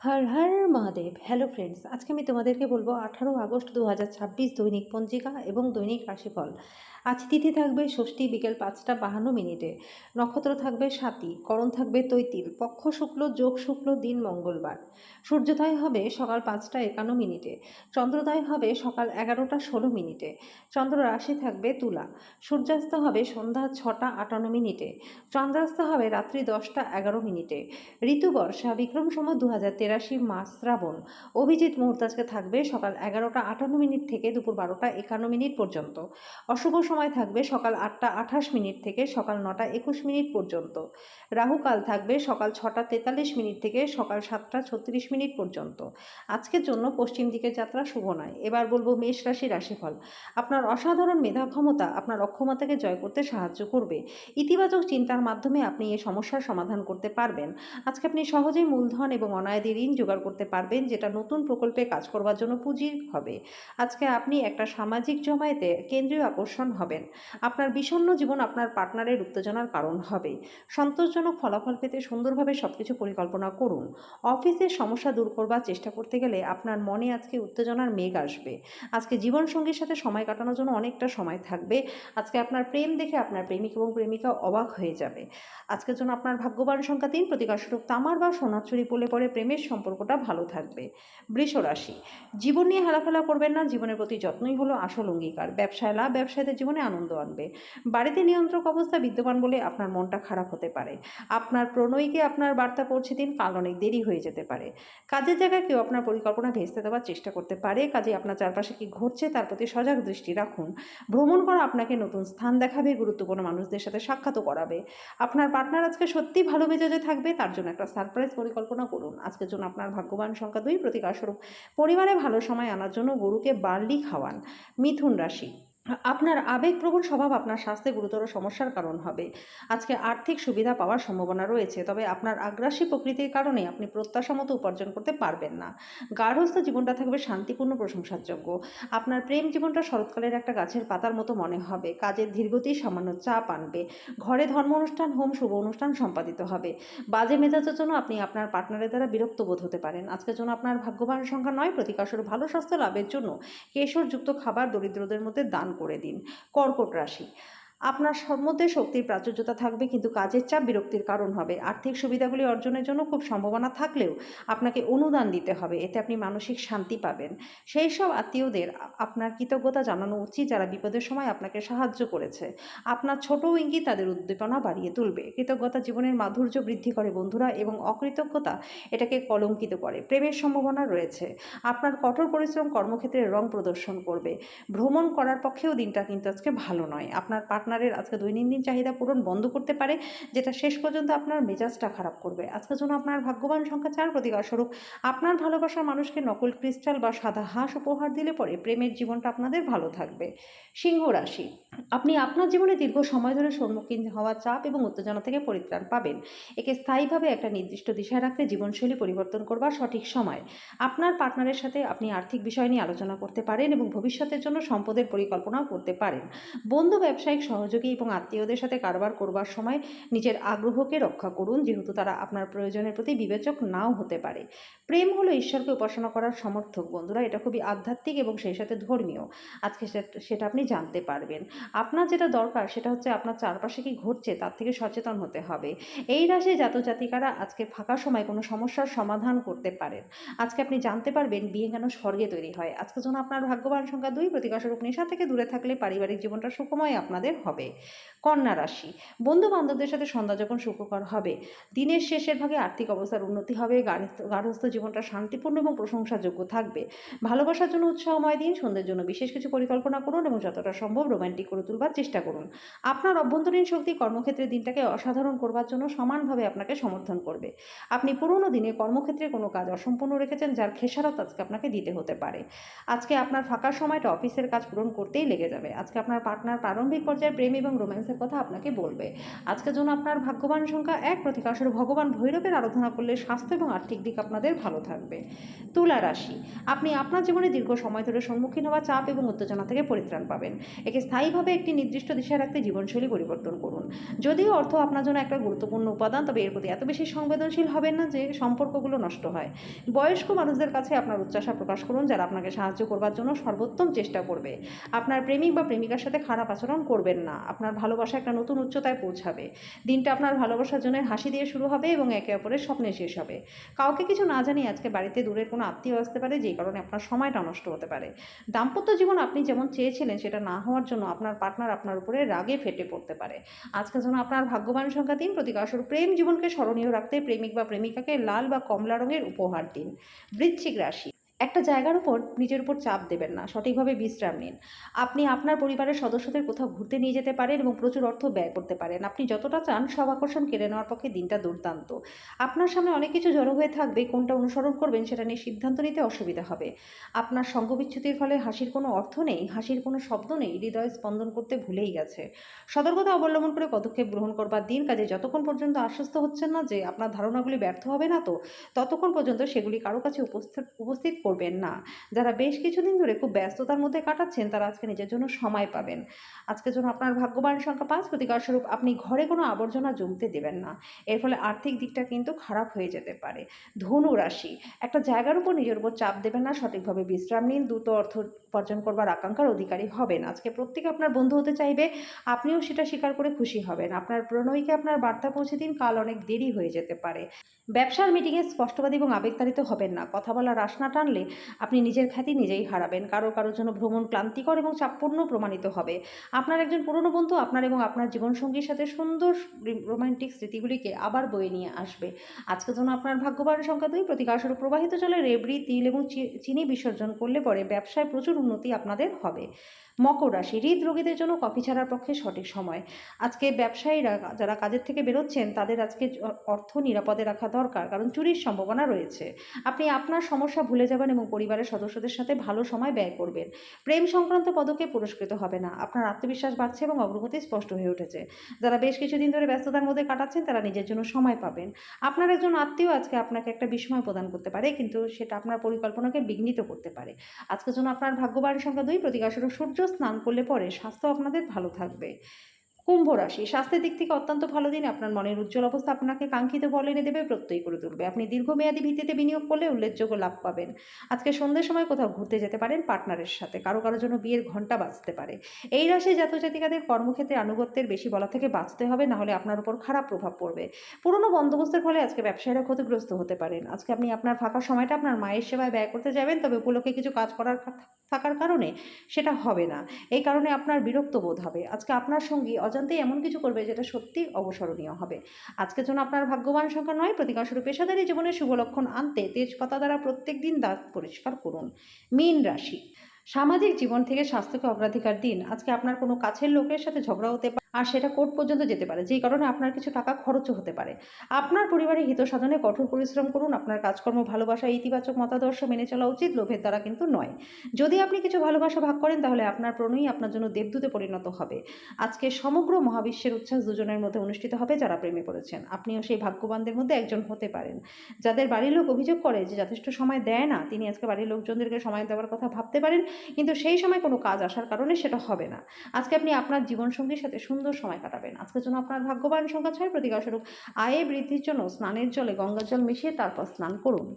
Har Har Mahadev. Hello friends, আজকে আমি তোমাদেরকে বলবো 18 আগস্ট 2026 দৈনিক পঞ্জিকা এবং দৈনিক রাশিফল। আজ তিথি থাকবে ষষ্ঠী বিকেল 5টা 52 মিনিটে, নক্ষত্র থাকবে স্বাতী, করণ থাকবে তৈতিল, পক্ষ শুক্ল, যোগ শুক্ল, দিন মঙ্গলবার। সূর্যোদয় হবে সকাল 5টা 51 মিনিটে, চন্দ্রোদয় হবে সকাল 11টা 16 মিনিটে, চন্দ্র রাশি থাকবে তুলা। সূর্যাস্ত হবে সন্ধ্যা 6টা 58 মিনিটে, চন্দ্রাস্ত হবে রাত্রি 10টা 11 মিনিটে। ঋতু বর্ষা, বিক্রম সম্বত 2083 মাস শ্রাবণ। অভিজিৎ মুহূর্ত আজকে থাকবে সকাল 11টা 58 মিনিট থেকে দুপুর 12টা 51 মিনিট পর্যন্ত। অশুভ সময় থাকবে সকাল 8টা 28 মিনিট থেকে সকাল 9টা 21 মিনিট পর্যন্ত। রাহুকাল থাকবে সকাল 6টা 43 মিনিট থেকে সকাল 7টা 36 মিনিট পর্যন্ত। আজকের জন্য পশ্চিম দিকের যাত্রা শুভ নয়। এবার বলবো মেষ রাশি রাশিফল। আপনার অসাধারণ মেধা ক্ষমতা আপনার অক্ষমতাকে জয় করতে সাহায্য করবে। ইতিবাচক চিন্তার মাধ্যমে আপনি এই সমস্যার সমাধান করতে পারবেন। আজকে আপনি সহজেই মূলধন এবং অনায়াদি ঋণ জোগাড় করতে পারবেন, যেটা নতুন প্রকল্পে কাজ করবার জন্য পুঁজি হবে। আজকে আপনি একটা সামাজিক জমায়েতে কেন্দ্রীয় আকর্ষণ হবেন। আপনার বিষণ্ণ জীবন আপনার পার্টনারের উত্তেজনার কারণ হবে। সন্তোষজনক ফলাফল পেতে সুন্দরভাবে সবকিছু পরিকল্পনা করুন। অফিসের সমস্যা দূর করবার চেষ্টা করতে গেলে আপনার মনে আজকে উত্তেজনার মেঘ আসবে। আজকে জীবনসঙ্গীর সাথে সময় কাটানোর জন্য অনেকটা সময় থাকবে। আজকে আপনার প্রেম দেখে আপনার প্রেমিক এবং প্রেমিকা অবাক হয়ে যাবে। আজকের জন্য আপনার ভাগ্যবান সংখ্যা 3, প্রতিকারস্বরূপ তামার বা সোনার চুরি পরলে পরে প্রেমের সম্পর্কটা ভালো থাকবে। বৃষ রাশি। জীবন নিয়ে হেলাফেলা করবেন না, জীবনের প্রতি যত্নই হলো আসল অঙ্গীকার। ব্যবসায় লাভ ব্যবসায়ীদের জীবনে আনন্দ আনবে। বাড়িতে নিয়ন্ত্রক অবস্থা বিদ্যমান বলে আপনার মনটা খারাপ হতে পারে। আপনার প্রণয়ীকে আপনার বার্তা পৌঁছে দিন, কাল অনেক দেরি হয়ে যেতে পারে। কাজের জায়গায় কেউ আপনার পরিকল্পনা ভেস্তে দেওয়ার চেষ্টা করতে পারে, কাজে আপনার চারপাশে কি ঘটছে তার প্রতি সজাগ দৃষ্টি রাখুন। ভ্রমণ করা আপনাকে নতুন স্থান দেখাবে, গুরুত্বপূর্ণ মানুষদের সাথে সাক্ষাৎও করাবে। আপনার পার্টনার আজকে সত্যি ভালো মেজাজে থাকবে, তার জন্য একটা সারপ্রাইজ পরিকল্পনা করুন। আজকের জন্য আপনার ভাগ্যবান সংখ্যা 2, প্রতিকারস্বরূপ পরিবারে ভালো সময় আনার জন্য গরুকে বার্লি খাওয়ান। মিথুন রাশি। আপনার আবেগপ্রবণ স্বভাব আপনার স্বাস্থ্যে গুরুতর সমস্যার কারণ হবে। আজকে আর্থিক সুবিধা পাওয়ার সম্ভাবনা রয়েছে, তবে আপনার আগ্রাসী প্রকৃতির কারণে আপনি প্রত্যাশা মতো উপার্জন করতে পারবেন না। গার্হস্থ্য জীবনটা থাকবে শান্তিপূর্ণ, প্রশংসার যোগ্য। আপনার প্রেম জীবনটা শরৎকালের একটা গাছের পাতার মতো মনে হবে। কাজের ধীরগতি সামান্য চাপ আনবে। ঘরে ধর্ম অনুষ্ঠান, হোম, শুভ অনুষ্ঠান সম্পাদিত হবে। বাজে মেজাজের জন্য আপনি আপনার পার্টনারের দ্বারা বিরক্ত বোধ হতে পারেন। আজকের জন্য আপনার ভাগ্যবান সংখ্যা 9, প্রতিকারস্বরূপ ভালো স্বাস্থ্য লাভের জন্য কেশরযুক্ত খাবার দরিদ্রদের মধ্যে দান করে দিন। কর্কট রাশি। আপনার মধ্যে শক্তির প্রাচুর্যতা থাকবে, কিন্তু কাজের চাপ বিরক্তির কারণ হবে। আর্থিক সুবিধাগুলি অর্জনের জন্য খুব সম্ভাবনা থাকলেও আপনাকে অনুদান দিতে হবে, এতে আপনি মানসিক শান্তি পাবেন। সেই সব আত্মীয়দের আপনার কৃতজ্ঞতা জানানো উচিত যারা বিপদের সময় আপনাকে সাহায্য করেছে। আপনার ছোট ইঙ্গিত তাদের উদ্দীপনা বাড়িয়ে তুলবে। কৃতজ্ঞতা জীবনের মাধুর্য বৃদ্ধি করে বন্ধুরা, এবং অকৃতজ্ঞতা এটাকে কলঙ্কিত করে। প্রেমের সম্ভাবনা রয়েছে। আপনার কঠোর পরিশ্রম কর্মক্ষেত্রে রং প্রদর্শন করবে। ভ্রমণ করার পক্ষেও দিনটা কিন্তু আজকে ভালো নয়। আপনার পার্টনারের আজকে দৈনন্দিন চাহিদা পূরণ বন্ধ করতে পারে, যেটা শেষ পর্যন্ত আপনার মেজাজটা খারাপ করবে। আজকের জন্য আপনার ভাগ্যবান সংখ্যা 4, প্রতিকারস্বরূপ আপনার ভালোবাসার মানুষকে নকল ক্রিস্টাল বা সাদা হাঁস উপহার দিলে পরে প্রেমের জীবনটা আপনাদের ভালো থাকবে। সিংহ রাশি। আপনি আপনার জীবনে দীর্ঘ সময় ধরে সম্মুখীন হওয়া চাপ এবং উত্তেজনা থেকে পরিত্রাণ পাবেন। একে স্থায়ীভাবে একটা নির্দিষ্ট দিশায় রাখতে জীবনশৈলী পরিবর্তন করবার সঠিক সময়। আপনার পার্টনারের সাথে আপনি আর্থিক বিষয় নিয়ে আলোচনা করতে পারেন এবং ভবিষ্যতের জন্য সম্পদের পরিকল্পনাও করতে পারেন। বন্ধু, ব্যবসায়িক সহযোগী এবং আত্মীয়দের সাথে কারবার করবার সময় নিজের আগ্রহকে রক্ষা করুন, যেহেতু তারা আপনার প্রয়োজনের প্রতি বিবেচক নাও হতে পারে। প্রেম হলো ঈশ্বরকে উপাসনা করার সমর্থক বন্ধুরা, এটা খুবই আধ্যাত্মিক এবং সেই সাথে ধর্মীয়। আজকে সেটা আপনি জানতে পারবেন। আপনার যেটা দরকার সেটা হচ্ছে আপনার চারপাশে কি ঘটছে তার থেকে সচেতন হতে হবে। এই রাশি জাতজাতিকারা আজকে ফাঁকা সময় কোনো সমস্যার সমাধান করতে পারেন। আজকে আপনি জানতে পারবেন বিয়ে কেন স্বর্গে তৈরি হয়। আজকের জন্য আপনার ভাগ্যবান সংখ্যা 2, প্রতিকারস্বরূপ নেশা থেকে দূরে থাকলে পারিবারিক জীবনটা সুখময় আপনাদের হবে। কন্যা রাশি। বন্ধু বান্ধবদের সাথে সন্ধ্যা যখন সুখকর হবে, দিনের শেষের ভাগে আর্থিক অবস্থার উন্নতি হবে। গার্হস্থ্য জীবনটা শান্তিপূর্ণ এবং প্রশংসাযোগ্য থাকবে। ভালোবাসার জন্য উৎসাহময় দিন। সন্ধ্যের জন্য বিশেষ কিছু পরিকল্পনা করুন এবং যতটা সম্ভব রোমান্টিক করে তুলবার চেষ্টা করুন। আপনার অভ্যন্তরীণ শক্তি কর্মক্ষেত্রে দিনটাকে অসাধারণ করবার জন্য সমানভাবে আপনাকে সমর্থন করবে। আপনি পুরোনো দিনে কর্মক্ষেত্রে কোনো কাজ অসম্পূর্ণ রেখেছেন, যার খেসারত আজকে আপনাকে দিতে হতে পারে। আজকে আপনার ফাঁকা সময়টা অফিসের কাজ পূরণ করতেই লেগে যাবে। আজকে আপনার পার্টনার প্রারম্ভিক পর্যায়ে প্রেম এবং রোম্যান্সের কথা আপনাকে বলবে। আজকের জন্য আপনার ভাগ্যবান সংখ্যা 1, প্রতিকারস্বরূপ ভগবান ভৈরবের আরাধনা করলে স্বাস্থ্য এবং আর্থিক দিক আপনাদের ভালো থাকবে। তুলা রাশি, আপনি আপনার জীবনে দীর্ঘ সময় ধরে সম্মুখীন হওয়া চাপ এবং উত্তেজনা থেকে পরিত্রাণ পাবেন। একে স্থায়ীভাবে একটি নির্দিষ্ট দিশায় রাখতে জীবনশৈলী পরিবর্তন করুন। যদিও অর্থ আপনার জন্য একটা গুরুত্বপূর্ণ উপাদান, তবে এর প্রতি এত বেশি সংবেদনশীল হবেন না যে সম্পর্কগুলো নষ্ট হয়। বয়স্ক মানুষদের কাছে আপনার উচ্চাশা প্রকাশ করুন, যারা আপনাকে সাহায্য করবার জন্য সর্বোত্তম চেষ্টা করবে। আপনার প্রেমিক বা প্রেমিকার সাথে খারাপ আচরণ করবেন না। আপনার ভালোবাসা একটা নতুন উচ্চতায় পৌঁছাবে। দিনটা আপনার ভালোবাসার জন্য হাসি দিয়ে শুরু হবে এবং একে অপরের স্বপ্নে শেষ হবে। কাউকে কিছু না জানিয়ে আজকে বাড়িতে দূরের কোনো আত্মীয় আসতে পারে, যেই কারণে আপনার সময়টা নষ্ট হতে পারে। দাম্পত্য জীবন আপনি যেমন চেয়েছিলেন সেটা না হওয়ার জন্য আপনার পার্টনার আপনার উপরে রাগে ফেটে পড়তে পারে। আজকের জন্য আপনার ভাগ্যবান সংখ্যা 3, প্রতিকারস্বরূপ প্রেম জীবনকে স্মরণীয় রাখতে প্রেমিক বা প্রেমিকাকে লাল বা কমলা রঙের উপহার দিন। বৃশ্চিক রাশি, একটা জায়গার উপর নিজের উপর চাপ দেবেন না, সঠিকভাবে বিশ্রাম নিন। আপনি আপনার পরিবারের সদস্যদের কোথাও ঘুরতে নিয়ে যেতে পারেন এবং প্রচুর অর্থ ব্যয় করতে পারেন। আপনি যতটা চান সব আকর্ষণ কেড়ে নেওয়ার পক্ষে দিনটা দুর্দান্ত। আপনার সামনে অনেক কিছু জড়ো হয়ে থাকবে, কোনটা অনুসরণ করবেন সেটা নিয়ে সিদ্ধান্ত নিতে অসুবিধা হবে। আপনার সঙ্গবিচ্যুতির ফলে হাসির কোনো অর্থ নেই, হাসির কোনো শব্দ নেই, হৃদয় স্পন্দন করতে ভুলেই গেছে। সতর্কতা অবলম্বন করে পদক্ষেপ গ্রহণ করবার দিন, কাজে যতক্ষণ পর্যন্ত আশ্বস্ত হচ্ছেন না যে আপনার ধারণাগুলি ব্যর্থ হবে না, তো ততক্ষণ পর্যন্ত সেগুলি কারো কাছে উপস্থিত করবেন না। যারা বেশ কিছুদিন ধরে খুব ব্যস্ততার মধ্যে কাটাচ্ছেন, তারা আজকে নিজের জন্য সময় পাবেন। আজকের জন্য আপনার ভাগ্যবান সংখ্যা 5, প্রতিকারস্বরূপ আপনি ঘরে কোনো আবর্জনা জমতে দেবেন না। এর ফলে আর্থিক দিকটা কিন্তু খারাপ হয়ে যেতে পারে। ধনু রাশি, একটা জায়গার উপর নিজের উপর চাপ দেবেন না, সঠিকভাবে বিশ্রাম নিন, দ্রুত অর্থ উপার্জন করবার আকাঙ্ক্ষার অধিকারী হবেন। আজকে প্রত্যেকে আপনার বন্ধু হতে চাইবে, আপনিও সেটা স্বীকার করে খুশি হবেন। আপনার প্রণয়ীকে আপনার বার্তা পৌঁছে দিন, কাল অনেক দেরি হয়ে যেতে পারে। ব্যবসার মিটিংয়ে স্পষ্টবাদী এবং আবেগতাড়িত হবেন না। কথা বলার রাশ না টানলে আপনি নিজের খ্যাতি নিজেই হারাবেন। কারোর জন্য ভ্রমণ ক্লান্তিকর এবং চাপপূর্ণ প্রমাণিত হবে। আপনার একজন পুরনো বন্ধু আপনার এবং আপনার জীবনসঙ্গীর সাথে সুন্দর রোমান্টিক স্মৃতিগুলিকে আবার বয়ে নিয়ে আসবে। আজকের জন্য আপনার ভাগ্যবান সংখ্যা 2, প্রতিকারস্বরূপ প্রবাহিত জলে রেবড়ি, তিল এবং চিনি বিসর্জন করলে পরে ব্যবসায় প্রচুর উন্নতি আপনাদের হবে। মকর রাশি, হৃদরোগীদের জন্য কফি ছাড়ার পক্ষে সঠিক সময়। আজকে ব্যবসায়ীরা যারা কাজের থেকে বেরোচ্ছেন, তাদের আজকে অর্থ নিরাপদে রাখা দরকার, কারণ চুরির সম্ভাবনা রয়েছে। আপনি আপনার সমস্যা ভুলে যাবেন এবং পরিবারের সদস্যদের সাথে ভালো সময় ব্যয় করবেন। প্রেম সংক্রান্ত পদকে পুরস্কৃত হবে না। আপনার আত্মবিশ্বাস বাড়ছে এবং অগ্রগতি স্পষ্ট হয়ে উঠেছে। যারা বেশ কিছুদিন ধরে ব্যস্ততার মধ্যে কাটাচ্ছেন, তারা নিজের জন্য সময় পাবেন। আপনার একজন আত্মীয় আজকে আপনাকে একটা বিস্ময় প্রদান করতে পারে, কিন্তু সেটা আপনার পরিকল্পনাকে বিঘ্নিত করতে পারে। আজকের জন্য আপনার ভাগ্যবান সংখ্যা 2, প্রতিকারস্বরূপ সূর্য স্নান করলে পরে স্বাস্থ্য আপনাদের ভালো থাকবে। কুম্ভ রাশি, স্বাস্থ্যের দিক থেকে অত্যন্ত ভালো দিন। আপনার মনের উজ্জ্বল অবস্থা আপনাকে কাঙ্ক্ষিত ফল এনে দেবে, প্রত্যয়ী করে তুলবে। আপনি দীর্ঘমেয়াদী ভিত্তিতে বিনিয়োগ করলে উল্লেখযোগ্য লাভ পাবেন। আজকে সন্ধ্যের সময় কোথাও ঘুরতে যেতে পারেন পার্টনারের সাথে। কারো জন্য বিয়ের ঘণ্টা বাজতে পারে। এই রাশির জাতজাতিকাদের কর্মক্ষেত্রে আনুগত্যের বেশি বলা থেকে বাঁচতে হবে, না হলে আপনার উপর খারাপ প্রভাব পড়বে। পুরনো বন্দোবস্তের ফলে আজকে ব্যবসায়ীরা ক্ষতিগ্রস্ত হতে পারেন। আজকে আপনি আপনার ফাঁকা সময়টা আপনার মায়ের সেবায় ব্যয় করতে যাবেন, তবে উপলক্ষে কিছু কাজ করার থাকার কারণে সেটা হবে না। এই কারণে আপনার বিরক্ত বোধ হবে। আজকে আপনার সঙ্গী অজান্তেই এমন কিছু করবে যেটা সত্যি অবসরণীয় হবে। আজকের জন্য আপনার ভাগ্যবান সংখ্যা 9, প্রতিকারস্বরূপ পেশাদারী জীবনে শুভ লক্ষণ আনতে তেজপাতা দ্বারা প্রত্যেক দিন দাঁত পরিষ্কার করুন। মীন রাশি, সামাজিক জীবন থেকে স্বাস্থ্যকে অগ্রাধিকার দিন। আজকে আপনার কোনো কাছের লোকের সাথে ঝগড়া হতে পারে, আর সেটা কোর্ট পর্যন্ত যেতে পারে, যেই কারণে আপনার কিছু টাকা খরচও হতে পারে। আপনার পরিবারের হিত সাধনে কঠোর পরিশ্রম করুন। আপনার কাজকর্ম ভালোবাসা, ইতিবাচক মতাদর্শ মেনে চলা উচিত, লোভের দ্বারা কিন্তু নয়। যদি আপনি কিছু ভালোবাসা ভাগ করেন, তাহলে আপনার প্রণয়ী আপনার জন্য দেবদূতে পরিণত হবে। আজকে সমগ্র মহাবিশ্বের উচ্ছ্বাস দুজনের মধ্যে অনুষ্ঠিত হবে, যারা প্রেমে পড়েছেন। আপনিও সেই ভাগ্যবানদের মধ্যে একজন হতে পারেন। যাদের বাড়ির লোক অভিযোগ করে যে যথেষ্ট সময় দেয় না, তিনি আজকে বাড়ির লোকজনদেরকে সময় দেওয়ার কথা ভাবতে পারেন, কিন্তু সেই সময় কোনো কাজ আসার কারণে সেটা হবে না। আজকে আপনি আপনার জীবনসঙ্গীর সাথে সুন্দর সময় কাটাবেন। আজকের জন্য আপনার ভাগ্যবান সংখ্যা 6, প্রতিকারস্বরূপ আয়ে বৃদ্ধির জন্য স্নানের জলে গঙ্গার জল মিশিয়ে তারপর স্নান করুন।